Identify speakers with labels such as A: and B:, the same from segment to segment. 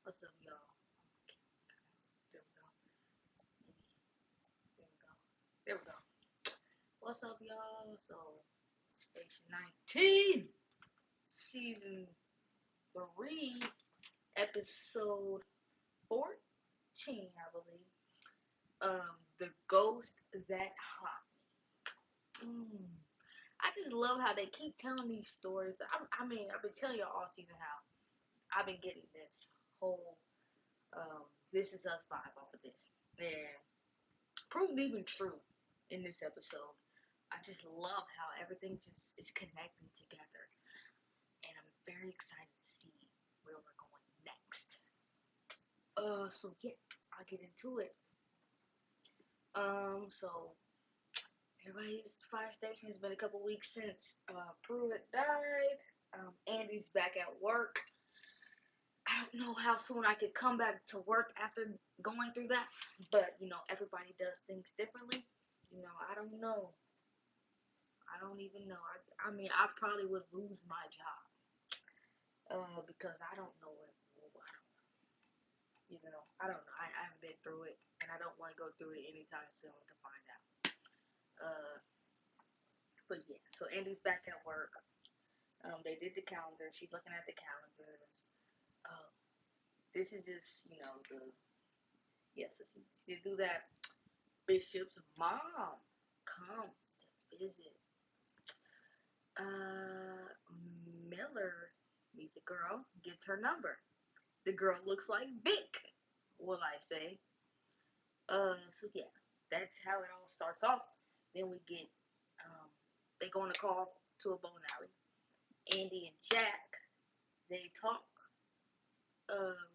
A: What's up, y'all? Okay, there we go. There we go. There we go. What's up, y'all? So, Station 19, Season 3, Episode 14, I believe. The Ghost That Haunt Me. I just love how they keep telling these stories. I mean, I've been telling y'all all season how I've been getting this whole This Is Us vibe off of this. And proved even true in this episode. I just love how everything just is connecting together, and I'm very excited to see where we're going next. So yeah, I'll get into it. So everybody's fire station. It's been a couple weeks since Pruitt died. Andy's back at work. I don't know how soon I could come back to work after going through that, but everybody does things differently. I don't know. I don't even know. I mean, I probably would lose my job because I don't know it. I don't know. I haven't been through it, and I don't want to go through it anytime soon to find out. Uh, but yeah, so Andy's back at work. They did the calendar. She's looking at the calendars. Uh, this is just, the so she did do that. Bishop's mom comes to visit. Uh, Miller meets a girl, gets her number. The girl looks like Vic, will I say. So yeah, that's how it all starts off. Then we get, they go on a call to a bowling alley. Andy and Jack, they talk. Um,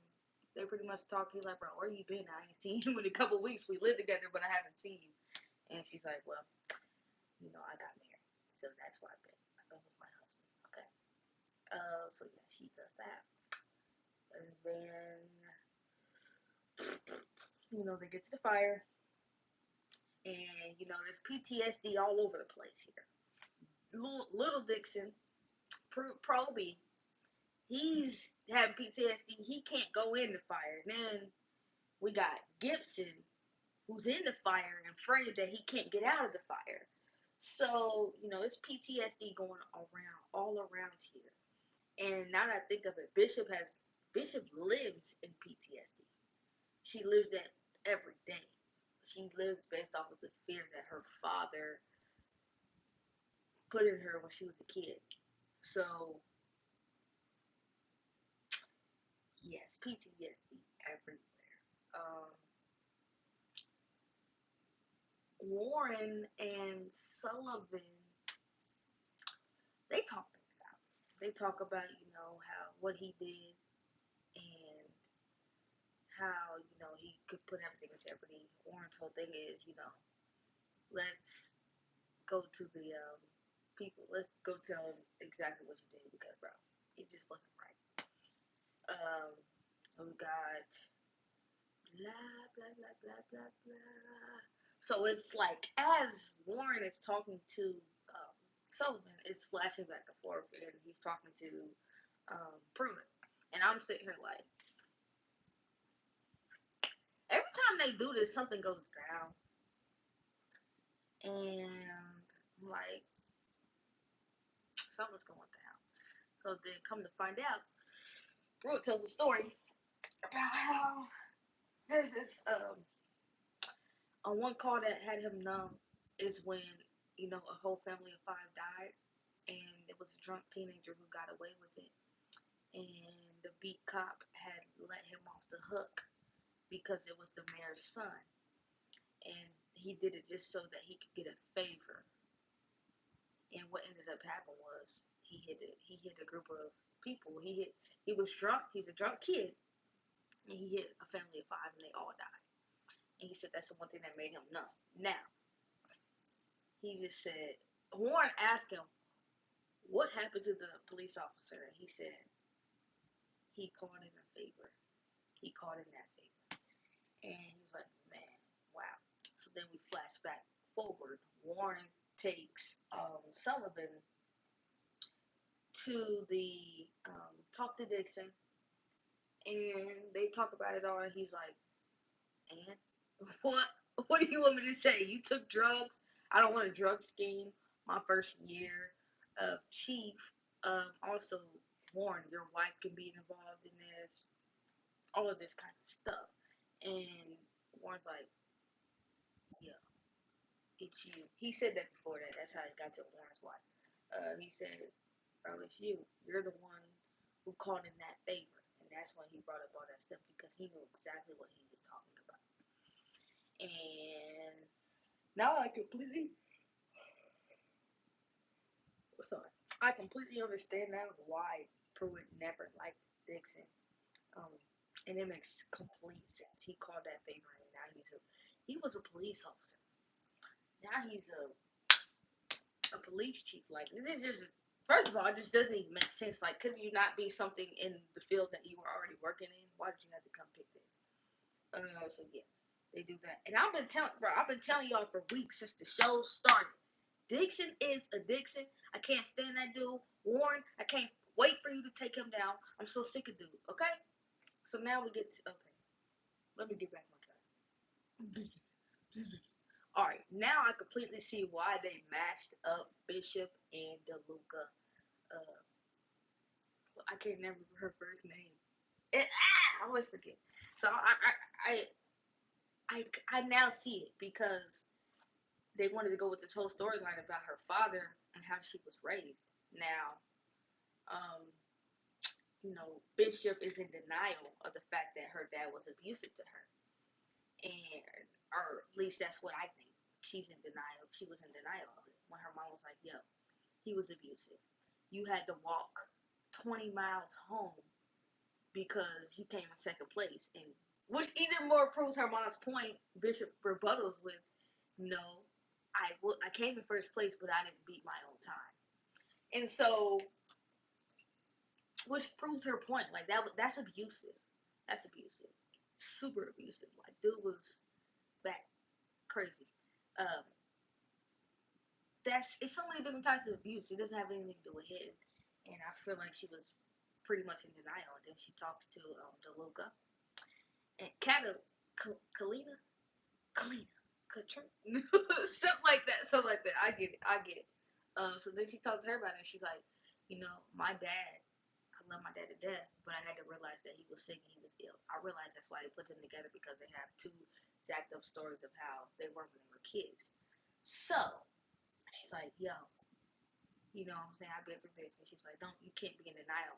A: they pretty much talk. He's like, bro, where you been? I ain't seen you in a couple weeks. We live together, but I haven't seen you. And she's like, well, I got married, so that's where I've been with my husband. Okay. So yeah, she does that, and then they get to the fire, and there's PTSD all over the place here. Little Dixon, Proby, he's having PTSD. He can't go in the fire. And then we got Gibson, who's in the fire and afraid that he can't get out of the fire. So it's PTSD going around, all around here. And now that I think of it, Bishop lives in PTSD. She lives that every day. She lives based off of the fear that her father put in her when she was a kid. So yes, PTSD everywhere. Warren and Sullivan, they talk things out. They talk about how what he did and how he could put everything in jeopardy. Warren's whole thing is let's go to the people. Let's go tell them exactly what you did because bro, it just wasn't right. Um, we got blah blah blah blah blah blah. So it's like as Warren is talking to Sullivan, it's flashing back and forth, and he's talking to Pruitt, and I'm sitting here like, every time they do this, something goes down, and I'm like, something's going down. So then, come to find out, Pruitt tells a story about how there's this on one call that had him numb is when a whole family of 5 died, and it was a drunk teenager who got away with it, and the beat cop had let him off the hook because it was the mayor's son, and he did it just so that he could get a favor. And what ended up happening was he hit a group of people. He was drunk. He's a drunk kid, and he hit a family of 5, and they all died. And he said that's the one thing that made him numb. Now he just said Warren asked him what happened to the police officer, and he said he called in a favor. He called in that favor, and he was like, man, wow. So then we flash back forward. Warren takes Sullivan to the talk to Dixon, And they talk about it all, and he's like, and what? What do you want me to say? You took drugs. I don't want a drug scheme. My first year of chief. Also warned your wife can be involved in this. All of this kind of stuff. And Warren's like, yeah, it's you. He said that before that. That's how it got to Warren's wife. He said, bro, it's you. You're the one who called in that favor. And that's when he brought up all that stuff because he knew exactly what he was talking about. And now sorry, I completely understand now why Pruitt never liked Dixon. Um, and it makes complete sense. He called that favor, and now he was a police officer. Now he's a police chief. Like, this is, first of all, it just doesn't even make sense. Like, could you not be something in the field that you were already working in? Why did you have to come pick this? So yeah, they do that. And I've been telling y'all for weeks since the show started. Dixon is a Dixon. I can't stand that dude. Warren, I can't wait for you to take him down. I'm so sick of dude. Okay. So now we get to, okay. Let me get back on track. Alright, now I completely see why they matched up Bishop and DeLuca. Uh, I can't remember her first name. I always forget. So I now see it because they wanted to go with this whole storyline about her father and how she was raised. Now, um, Bishop is in denial of the fact that her dad was abusive to her, and or at least that's what I think. She's in denial. She was in denial of it when her mom was like, "Yo, he was abusive. You had to walk 20 miles home because you came in second place," and which even more proves her mom's point. Bishop rebuttals with, "No, I came in first place, but I didn't beat my own time," and so which proves her point. Like that's abusive. That's abusive. Super abusive. Like dude was back crazy. Um, it's so many different types of abuse. It doesn't have anything to do with him. And I feel like she was pretty much in denial. And then she talks to DeLuca and Kalina, Katrina, something like that. Something like that. I get it. So then she talks to her about it. And she's like, my dad. I love my dad to death, but I had to realize that he was sick and he was ill. I realized that's why they put them together because they have two jacked up stories of how they were when they were kids. So she's like, yo, what I'm saying? I've been through this. And she's like, you can't be in denial.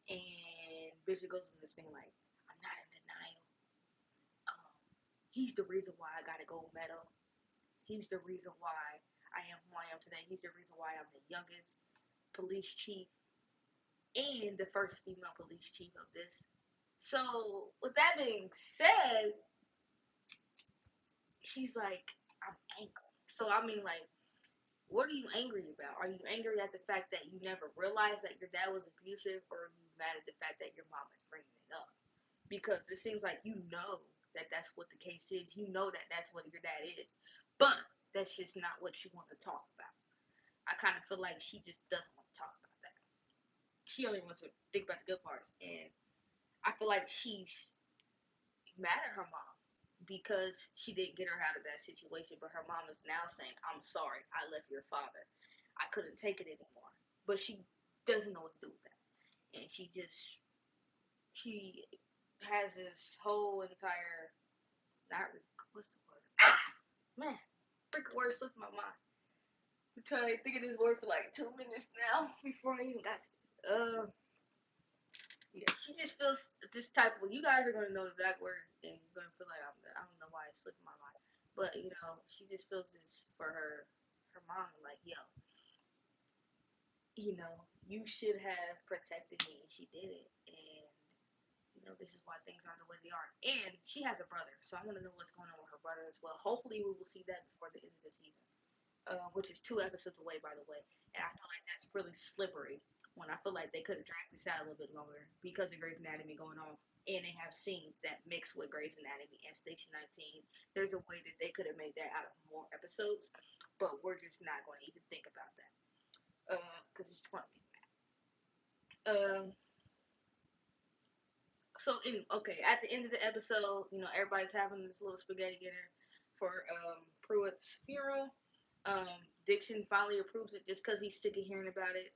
A: And Bishop goes into this thing like, I'm not in denial. He's the reason why I got a gold medal. He's the reason why I am who I am today. He's the reason why I'm the youngest police chief and the first female police chief of this. So, with that being said, she's like, I'm angry. So, I mean, like, what are you angry about? Are you angry at the fact that you never realized that your dad was abusive, or are you mad at the fact that your mom is bringing it up? Because it seems like you know that that's what the case is. You know that that's what your dad is. But that's just not what you want to talk about. I kind of feel like she just doesn't want to talk about that. She only wants to think about the good parts. And I feel like she's mad at her mom because she didn't get her out of that situation. But her mom is now saying, I'm sorry, I left your father. I couldn't take it anymore. But she doesn't know what to do with that. And she has this whole entire, what's the word? Man, freaking word slipped my mind. I'm trying to think of this word for like 2 minutes now before I even got to it. Yeah, she just feels this type of. You guys are gonna know the exact word, and you're gonna feel like I don't know why it slipped my mind, but she just feels this for her mom, like you should have protected me, and she did it, and this is why things are the way they are. And she has a brother, so I want to know what's going on with her brother as well. Hopefully, we will see that before the end of the season, which is 2 episodes away, by the way, and I feel like that's really slippery. When I feel like they could have dragged this out a little bit longer because of Grey's Anatomy going on, and they have scenes that mix with Grey's Anatomy and Station 19. There's a way that they could have made that out of more episodes, but we're just not going to even think about that because it's going to be bad. So anyway, okay, at the end of the episode, everybody's having this little spaghetti dinner for Pruitt's funeral. Dixon finally approves it just because he's sick of hearing about it,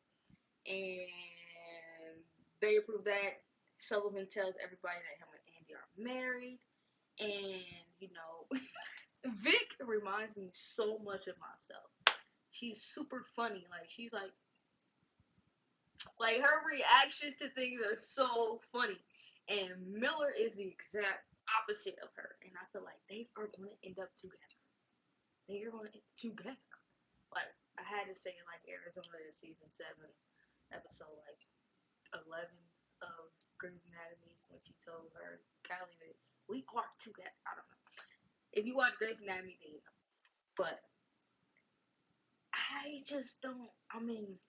A: and they approve that. Sullivan tells everybody that him and Andy are married, and Vic reminds me so much of myself. She's super funny. Like she's like her reactions to things are so funny. And Miller is the exact opposite of her. And I feel like they are going to end up together. They are going to end up together. Like, I had to say, like, Arizona in season 7, episode, like, 11 of Grey's Anatomy, when she told her, Callie, that we are together. I don't know. If you watch Grey's Anatomy, then you know. But I just don't, I mean,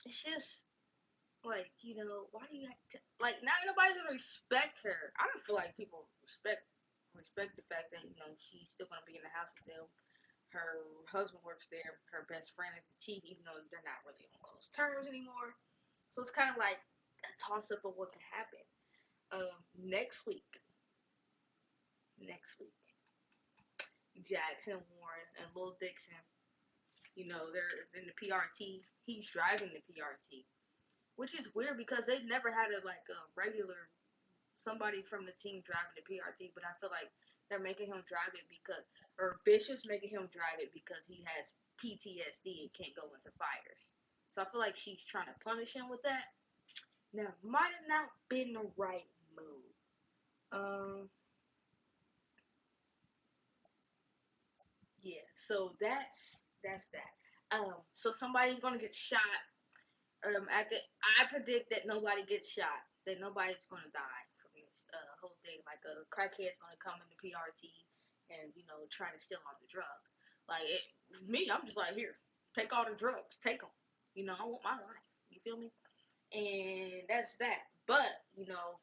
A: it's just, like, why do you have to, like, not nobody's gonna respect her. I don't feel like people respect the fact that, she's still gonna be in the house with them. Her husband works there. Her best friend is the chief, even though they're not really on close terms anymore. So it's kind of like a toss up of what could happen. Next week, Jackson, Warren, and Lil Dixon, they're in the PRT. He's driving the PRT. Which is weird because they've never had a regular somebody from the team driving the PRT, but I feel like they're making him drive it or Bishop's making him drive it because he has PTSD and can't go into fires. So I feel like she's trying to punish him with that. Now, might have not been the right move. Yeah. So that's that. So somebody's gonna get shot. I predict that nobody gets shot. That nobody's gonna die from this whole thing. Like a crackhead's gonna come in the PRT and try to steal all the drugs. Like me, I'm just like, here, take all the drugs, take them. I want my life. You feel me? And that's that. But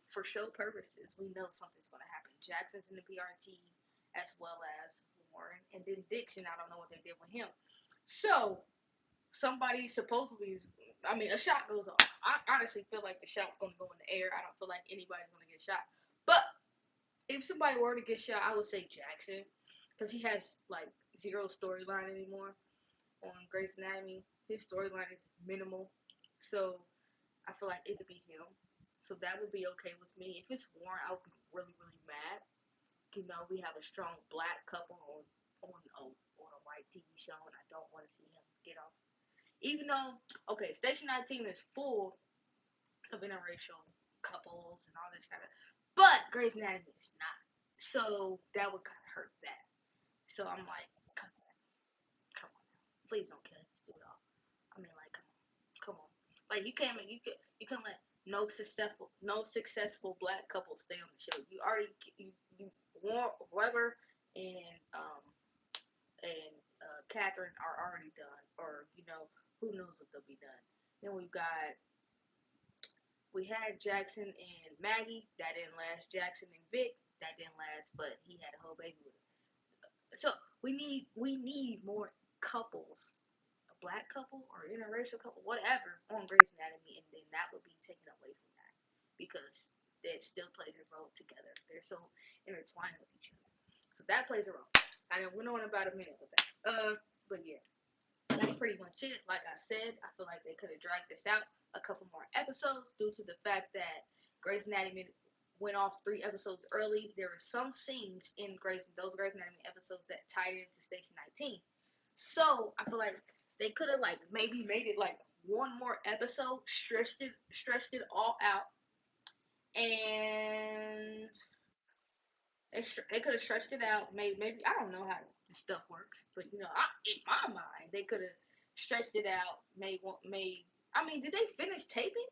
A: for show purposes, we know something's gonna happen. Jackson's in the PRT as well as Warren, and then Dixon. I don't know what they did with him. So somebody supposedly, a shot goes off. I honestly feel like the shot's going to go in the air. I don't feel like anybody's going to get shot. But if somebody were to get shot, I would say Jackson, because he has like zero storyline anymore on Grey's Anatomy. His storyline is minimal, so I feel like it could be him. So that would be okay with me. If it's Warren, I would be really, really mad. We have a strong black couple on a white TV show, and I don't want to see him get off. Even though, okay, Station 19 is full of interracial couples and all this kind of, but Grey's Anatomy is not. So that would kind of hurt that. So I'm like, come on, please don't kill this dude off. Like, come on. Like you can't let no successful black couple stay on the show. You already you Weber and Catherine are already done, or who knows if they'll be done. Then we had Jackson and Maggie, that didn't last. Jackson and Vic, that didn't last, but he had a whole baby with her. So we need more couples, a black couple or interracial couple, whatever, on Grey's Anatomy, and then that would be taken away from that because they still play their role together. They're so intertwined with each other. So that plays a role. I went on about a minute with that. But yeah, that's pretty much it. Like I said, I feel like they could have dragged this out a couple more episodes due to the fact that Grey's Anatomy went off 3 episodes early. There were some scenes in those Grey's Anatomy episodes that tied into Station 19. So I feel like they could have maybe made it one more episode, stretched it all out, and they could have stretched it out. Maybe I don't know how this stuff works, but in my mind, they could have stretched it out. Did they finish taping?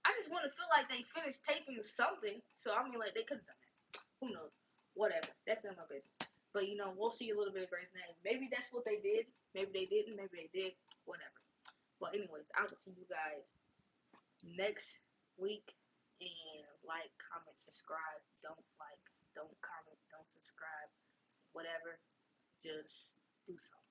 A: I just want to feel like they finished taping something. So they could have done that. Who knows? Whatever. That's none of my business. But we'll see a little bit of Grey's Anatomy. Maybe that's what they did. Maybe they didn't. Maybe they did. Whatever. But anyways, I will see you guys next week. And comment, subscribe. Don't comment, don't subscribe. Whatever. Just do something.